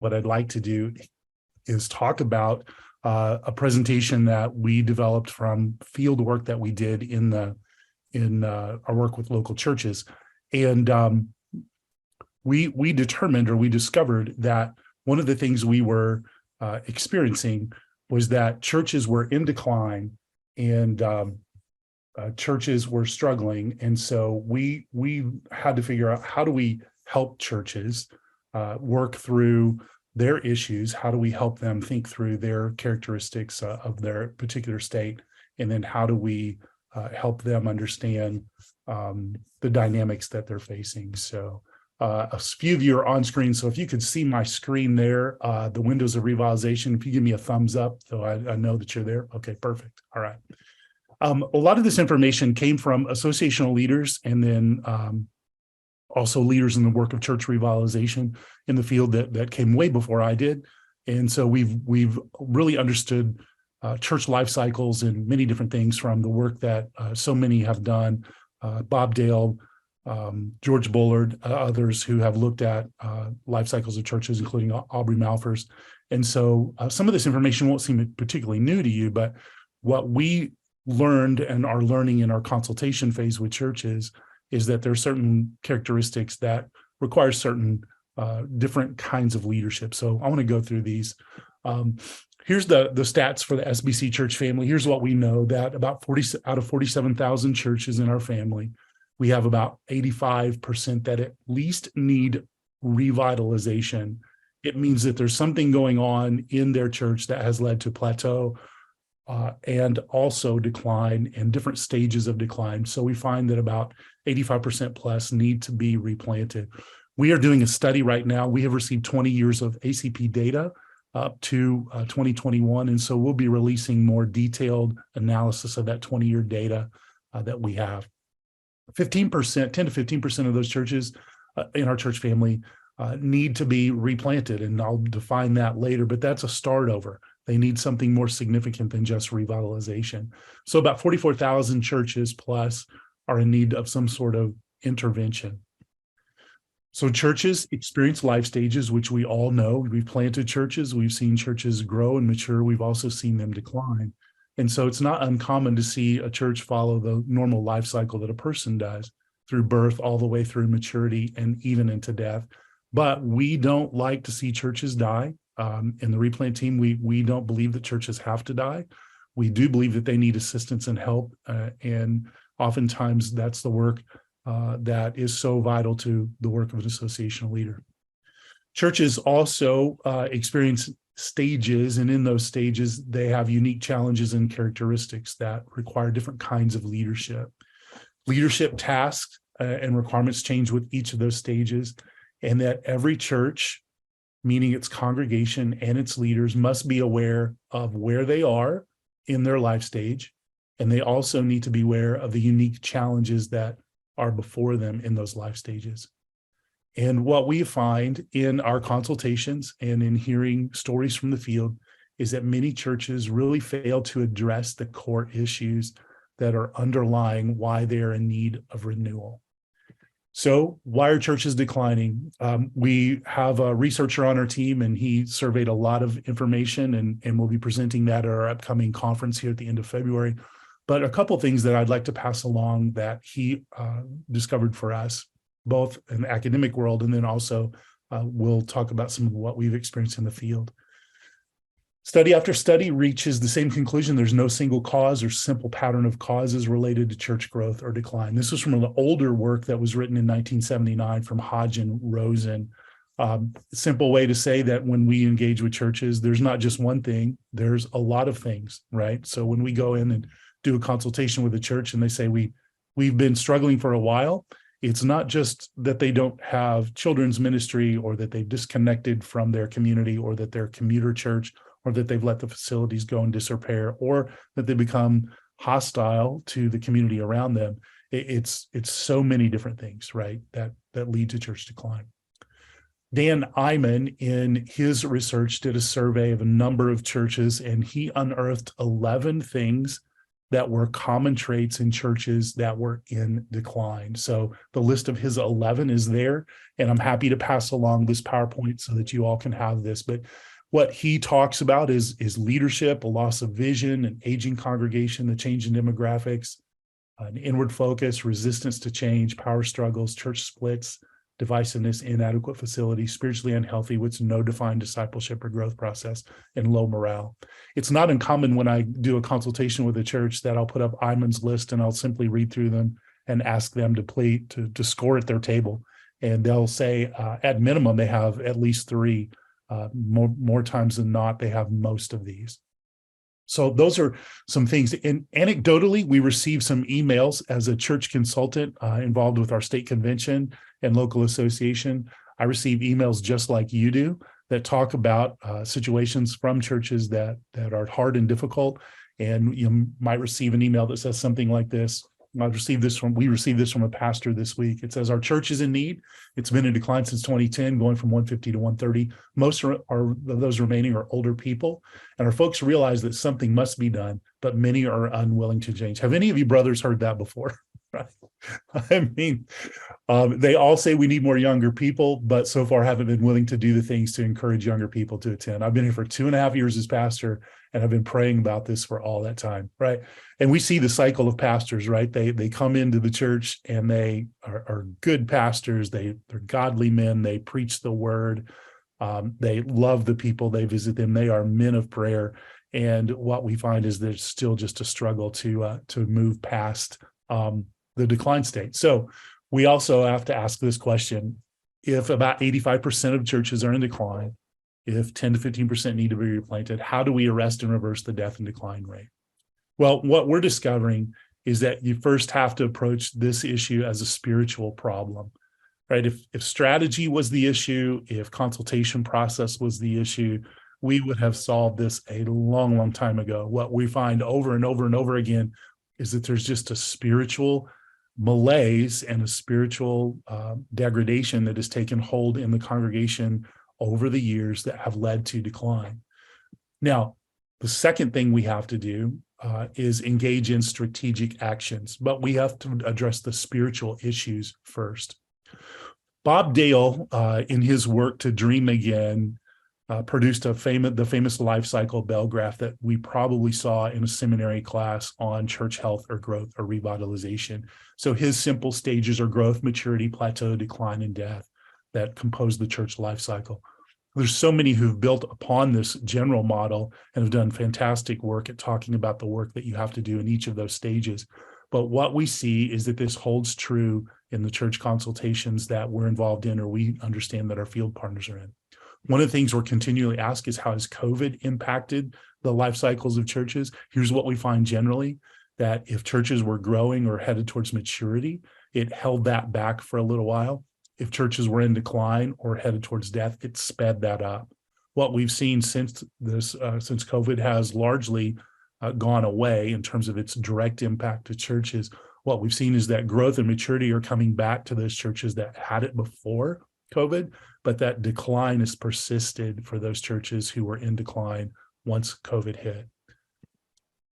what I'd like to do is talk about a presentation that we developed from field work that we did in our work with local churches. And we determined, or we discovered, that one of the things we were experiencing was that churches were in decline, and churches were struggling. And so we had to figure out, how do we help churches work through their issues? How do we help them think through their characteristics of their particular state? And then how do we help them understand the dynamics that they're facing? So a few of you are on screen. So if you could see my screen there, the windows of Revitalization, if you give me a thumbs up, so I know that you're there. Okay, perfect. All right. A lot of this information came from associational leaders, and then also leaders in the work of church revitalization in the field that came way before I did. And so we've really understood church life cycles and many different things from the work that so many have done. Bob Dale, George Bullard, others who have looked at life cycles of churches, including Aubrey Malphurs. And so some of this information won't seem particularly new to you, but what we learned and are learning in our consultation phase with churches is that there are certain characteristics that require certain different kinds of leadership. So I want to go through these. Here's the stats for the SBC church family. Here's what we know, that about 40 out of 47,000 churches in our family, we have about 85% that at least need revitalization. It means that there's something going on in their church that has led to plateau and also decline, and different stages of decline. So we find that about 85% plus need to be replanted. We are doing a study right now. We have received 20 years of ACP data up to 2021. And so we'll be releasing more detailed analysis of that 20-year data that we have. 15%, 10 to 15% of those churches in our church family need to be replanted. And I'll define that later, but that's a start over. They need something more significant than just revitalization. So about 44,000 churches plus are in need of some sort of intervention. So churches experience life stages, which we all know. We've planted churches, we've seen churches grow and mature, we've also seen them decline. And so it's not uncommon to see a church follow the normal life cycle that a person does, through birth all the way through maturity and even into death. But we don't like to see churches die. In the replant team, we don't believe that churches have to die. We do believe that they need assistance and help, and oftentimes that's the work that is so vital to the work of an associational leader. Churches also experience stages, and in those stages, they have unique challenges and characteristics that require different kinds of leadership. Leadership tasks and requirements change with each of those stages, and that every church, meaning its congregation and its leaders, must be aware of where they are in their life stage, and they also need to be aware of the unique challenges that are before them in those life stages. And what we find in our consultations and in hearing stories from the field is that many churches really fail to address the core issues that are underlying why they are in need of renewal. So why are churches declining? We have a researcher on our team, and he surveyed a lot of information, and we'll be presenting that at our upcoming conference here at the end of February. But a couple of things that I'd like to pass along that he discovered for us, both in the academic world, and then also we'll talk about some of what we've experienced in the field. Study after study reaches the same conclusion. There's no single cause or simple pattern of causes related to church growth or decline. This was from the older work that was written in 1979 from Hodge and Rosen. Simple way to say that when we engage with churches, there's not just one thing, there's a lot of things, right? So when we go in and do a consultation with a church and they say, we've been struggling for a while, it's not just that they don't have children's ministry, or that they've disconnected from their community, or that they're a commuter church, or that they've let the facilities go in disrepair, or that they become hostile to the community around them. It's so many different things, right, that lead to church decline. Dan Iman, in his research, did a survey of a number of churches, and he unearthed 11 things that were common traits in churches that were in decline. So the list of his 11 is there, and I'm happy to pass along this PowerPoint so that you all can have this. But what he talks about is leadership, a loss of vision, an aging congregation, the change in demographics, an inward focus, resistance to change, power struggles, church splits, divisiveness, inadequate facilities, spiritually unhealthy with no defined discipleship or growth process, and low morale. It's not uncommon when I do a consultation with a church that I'll put up Iman's list and I'll simply read through them and ask them to score at their table. And they'll say, at minimum, they have at least 3. More times than not, they have most of these. So those are some things. And anecdotally, we received some emails as a church consultant involved with our state convention and local association. I receive emails just like you do that talk about situations from churches that are hard and difficult. And you might receive an email that says something like this. We received this from a pastor this week. It says, our church is in need. It's been in decline since 2010, going from 150 to 130. Most of those remaining are older people. And our folks realize that something must be done, but many are unwilling to change. Have any of you brothers heard that before? Right? I mean, they all say we need more younger people, but so far haven't been willing to do the things to encourage younger people to attend. I've been here for 2.5 years as pastor, and I've been praying about this for all that time, right? And we see the cycle of pastors, right? They come into the church and they are good pastors. They're godly men. They preach the word. They love the people. They visit them. They are men of prayer. And what we find is there's still just a struggle to move past the decline state. So we also have to ask this question: if about 85% of churches are in decline, if 10 to 15% need to be replanted, how do we arrest and reverse the death and decline rate? Well, what we're discovering is that you first have to approach this issue as a spiritual problem, right? If strategy was the issue, if consultation process was the issue, we would have solved this a long, long time ago. What we find over and over and over again is that there's just a spiritual malaise and a spiritual degradation that has taken hold in the congregation over the years that have led to decline. Now, the second thing we have to do is engage in strategic actions, but we have to address the spiritual issues first. Bob Dale, in his work To Dream Again, produced the famous life cycle bell graph that we probably saw in a seminary class on church health or growth or revitalization. So his simple stages are growth, maturity, plateau, decline, and death that compose the church life cycle. There's so many who've built upon this general model and have done fantastic work at talking about the work that you have to do in each of those stages. But what we see is that this holds true in the church consultations that we're involved in, or we understand that our field partners are in. One of the things we're continually asked is, how has COVID impacted the life cycles of churches? Here's what we find generally, that if churches were growing or headed towards maturity, it held that back for a little while. If churches were in decline or headed towards death, it sped that up. What we've seen since COVID has largely gone away in terms of its direct impact to churches, what we've seen is that growth and maturity are coming back to those churches that had it before COVID, but that decline has persisted for those churches who were in decline once COVID hit.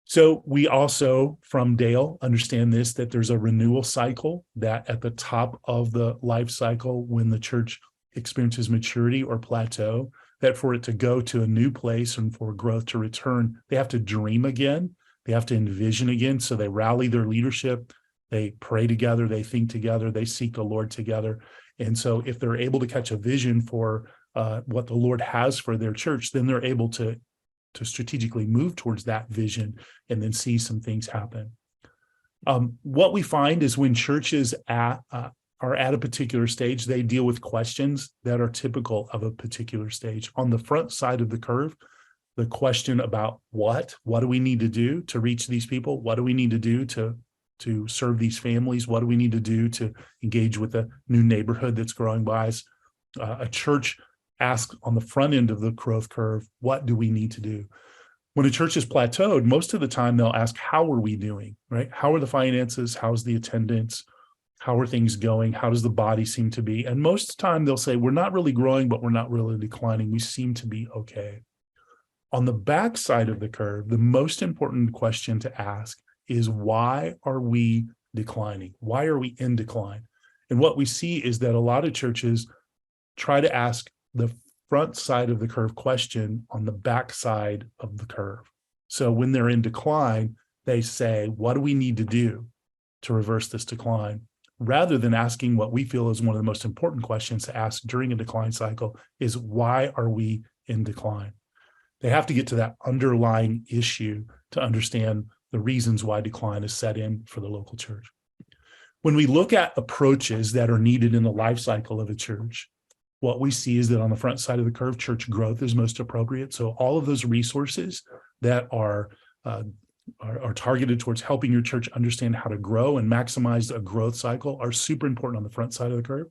So we also, from Dale, understand this, that there's a renewal cycle, that at the top of the life cycle, when the church experiences maturity or plateau, that for it to go to a new place and for growth to return, they have to dream again. They have to envision again. So they rally their leadership, they pray together, they think together, they seek the Lord together. And so if they're able to catch a vision for what the Lord has for their church, then they're able to strategically move towards that vision and then see some things happen. What we find is when churches are at a particular stage, they deal with questions that are typical of a particular stage. On the front side of the curve, the question about what do we need to do to reach these people? What do we need to do to serve these families? What do we need to do to engage with a new neighborhood that's growing by us? A church asks on the front end of the growth curve, what do we need to do? When a church is plateaued, most of the time they'll ask, how are we doing, right? How are the finances? How's the attendance? How are things going? How does the body seem to be? And most of the time they'll say, we're not really growing, but we're not really declining. We seem to be okay. On the back side of the curve, the most important question to ask is, why are we declining? Why are we in decline? And what we see is that a lot of churches try to ask the front side of the curve question on the back side of the curve. So when they're in decline, they say, what do we need to do to reverse this decline? Rather than asking what we feel is one of the most important questions to ask during a decline cycle is, why are we in decline? They have to get to that underlying issue to understand the reasons why decline is set in for the local church. When we look at approaches that are needed in the life cycle of a church, what we see is that on the front side of the curve, church growth is most appropriate. So all of those resources that are targeted towards helping your church understand how to grow and maximize a growth cycle are super important on the front side of the curve.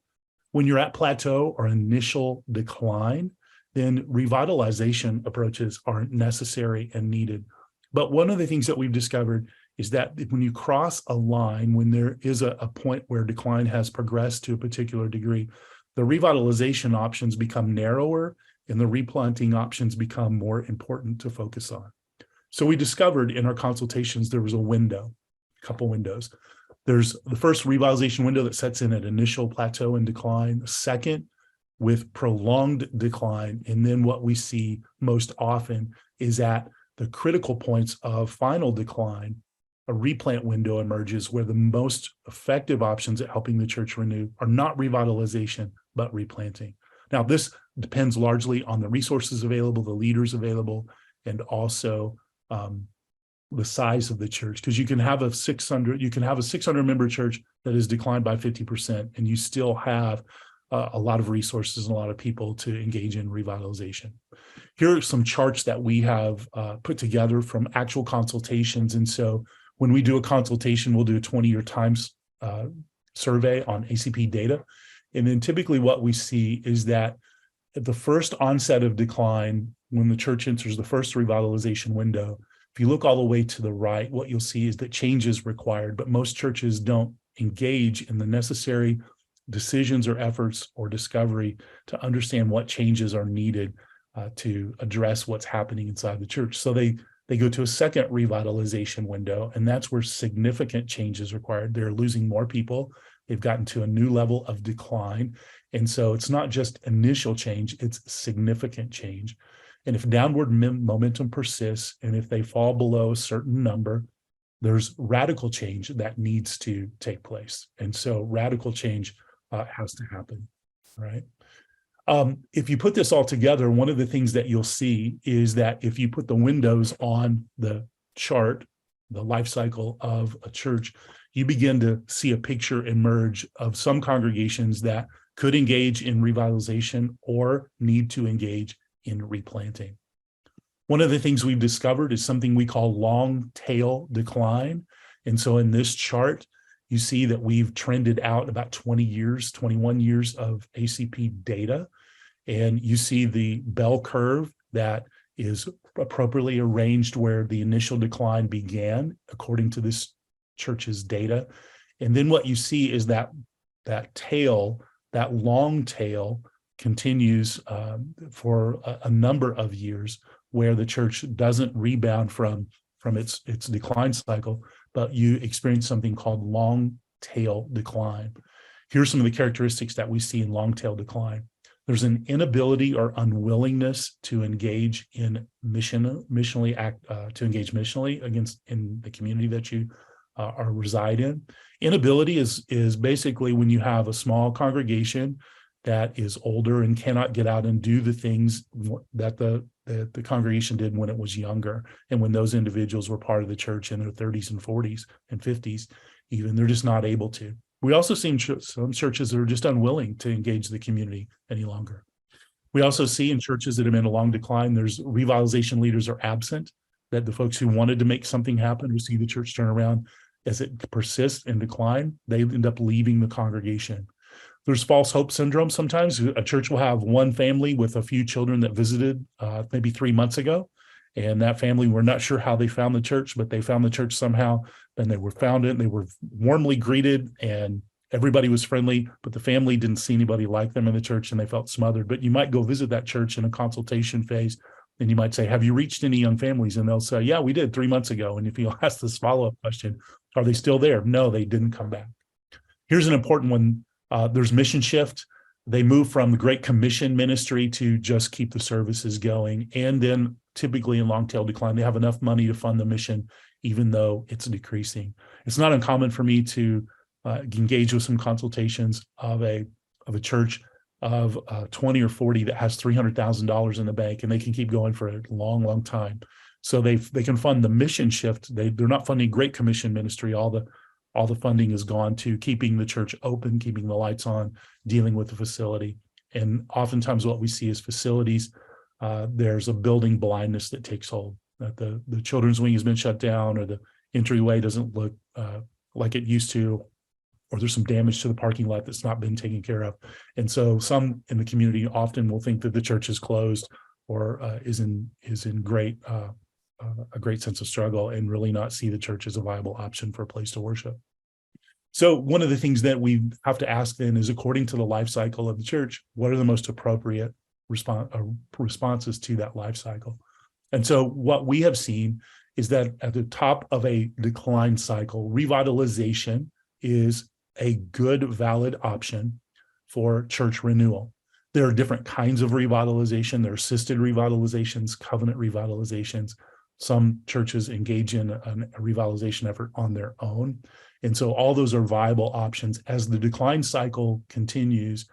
When you're at plateau or initial decline, then revitalization approaches are necessary and needed. But one of the things that we've discovered is that when you cross a line, when there is a point where decline has progressed to a particular degree, the revitalization options become narrower and the replanting options become more important to focus on. So we discovered in our consultations, there was a couple windows. There's the first revitalization window that sets in at initial plateau and decline, the second with prolonged decline. And then what we see most often is at the critical points of final decline, a replant window emerges where the most effective options at helping the church renew are not revitalization, but replanting. Now, this depends largely on the resources available, the leaders available, and also the size of the church, because you can have a 600 member church that is declined by 50%, and you still have a lot of resources and a lot of people to engage in revitalization. Here are some charts that we have put together from actual consultations. And so when we do a consultation, we'll do a 20-year times survey on ACP data. And then typically what we see is that at the first onset of decline, when the church enters the first revitalization window, if you look all the way to the right, what you'll see is that change is required, but most churches don't engage in the necessary decisions or efforts or discovery to understand what changes are needed to address what's happening inside the church. So they go to a second revitalization window, and that's where significant change is required. They're losing more people. They've gotten to a new level of decline. And so it's not just initial change, it's significant change. And if downward momentum persists, and if they fall below a certain number, there's radical change that needs to take place. And so radical change has to happen, right? If you put this all together, one of the things that you'll see is that if you put the windows on the chart, the life cycle of a church, you begin to see a picture emerge of some congregations that could engage in revitalization or need to engage in replanting. One of the things we've discovered is something we call long tail decline. And so in this chart, you see that we've trended out about 20 years, 21 years of ACP data. And you see the bell curve that is appropriately arranged where the initial decline began, according to this church's data. And then what you see is that tail, that long tail, continues for a number of years where the church doesn't rebound from its decline cycle, but you experience something called long tail decline. Here's some of the characteristics that we see in long tail decline. There's an inability or unwillingness to engage in missionally against in the community that you reside in. Inability is basically when you have a small congregation that is older and cannot get out and do the things that the congregation did when it was younger, and when those individuals were part of the church in their 30s and 40s and 50s, even, they're just not able to. We also see some churches that are just unwilling to engage the community any longer. We also see in churches that have been a long decline, there's revitalization leaders are absent, that the folks who wanted to make something happen, who see the church turn around, as it persists in decline, they end up leaving the congregation. There's false hope syndrome. Sometimes a church will have one family with a few children that visited maybe 3 months ago. And that family, we're not sure how they found the church, but they found the church somehow. And they were found it. They were warmly greeted and everybody was friendly, but the family didn't see anybody like them in the church and they felt smothered. But you might go visit that church in a consultation phase And you might say, have you reached any young families? And they'll say, yeah, we did 3 months ago. And if you ask this follow-up question, are they still there? No, they didn't come back. Here's an important one. There's mission shift. They move from the Great Commission ministry to just keep the services going. And then typically in long tail decline, they have enough money to fund the mission, even though it's decreasing. It's not uncommon for me to engage with some consultations of a church of 20 or 40 that has $300,000 in the bank, and they can keep going for a long, long time. So they can fund the mission shift. They're not funding Great Commission ministry. All the funding has gone to keeping the church open, keeping the lights on, dealing with the facility. And oftentimes what we see is facilities, there's a building blindness that takes hold, that the children's wing has been shut down, or the entryway doesn't look like it used to, or there's some damage to the parking lot that's not been taken care of. And so some in the community often will think that the church is closed or is in a great sense of struggle, and really not see the church as a viable option for a place to worship. So one of the things that we have to ask then is, according to the life cycle of the church, what are the most appropriate responses to that life cycle? And so what we have seen is that at the top of a decline cycle, revitalization is a good, valid option for church renewal. There are different kinds of revitalization. There are assisted revitalizations, covenant revitalizations. Some churches engage in a revitalization effort on their own. And so all those are viable options. As the decline cycle continues,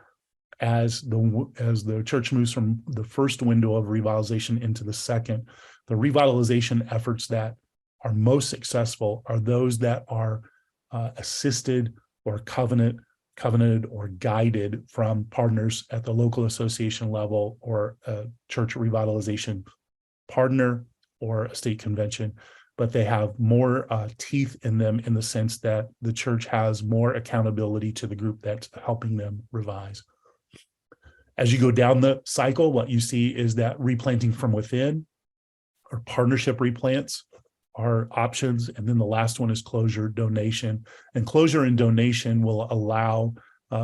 as the church moves from the first window of revitalization into the second, the revitalization efforts that are most successful are those that are assisted or covenanted or guided from partners at the local association level, or a church revitalization partner, or a state convention, but they have more teeth in them, in the sense that the church has more accountability to the group that's helping them revise. As you go down the cycle, what you see is that replanting from within, or partnership replants, are options. And then the last one is closure, donation. And closure and donation will allow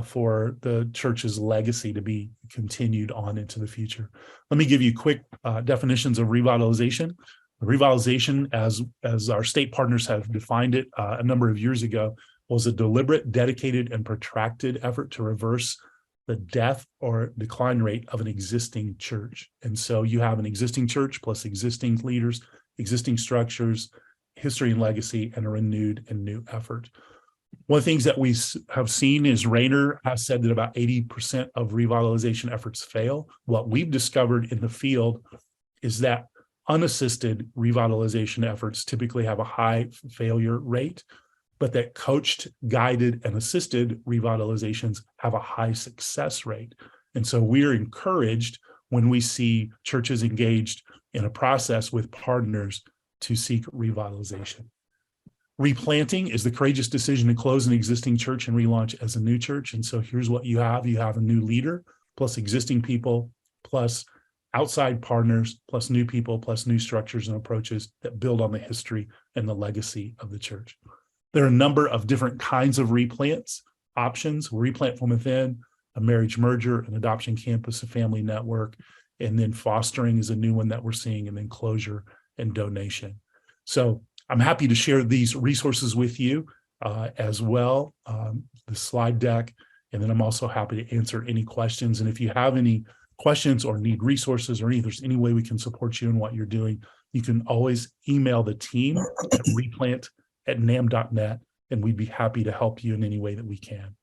for the church's legacy to be continued on into the future. Let me give you quick definitions of revitalization. Revitalization, as our state partners have defined it a number of years ago, was a deliberate, dedicated, and protracted effort to reverse the death or decline rate of an existing church. And so you have an existing church plus existing leaders, existing structures, history and legacy, and a renewed and new effort. One of the things that we have seen is Rayner has said that about 80% of revitalization efforts fail. What we've discovered in the field is that unassisted revitalization efforts typically have a high failure rate, but that coached, guided, and assisted revitalizations have a high success rate. And so we're encouraged when we see churches engaged in a process with partners to seek revitalization. Replanting is the courageous decision to close an existing church and relaunch as a new church. And so here's what you have. You have a new leader, plus existing people, plus outside partners, plus new people, plus new structures and approaches that build on the history and the legacy of the church. There are a number of different kinds of replants options: replant from within, a marriage merger, an adoption campus, a family network, and then fostering is a new one that we're seeing, and then closure and donation. So I'm happy to share these resources with you as well, the slide deck, and then I'm also happy to answer any questions. And if you have any questions or need resources, or if there's any way we can support you in what you're doing, you can always email the team at replant@nam.net, and we'd be happy to help you in any way that we can.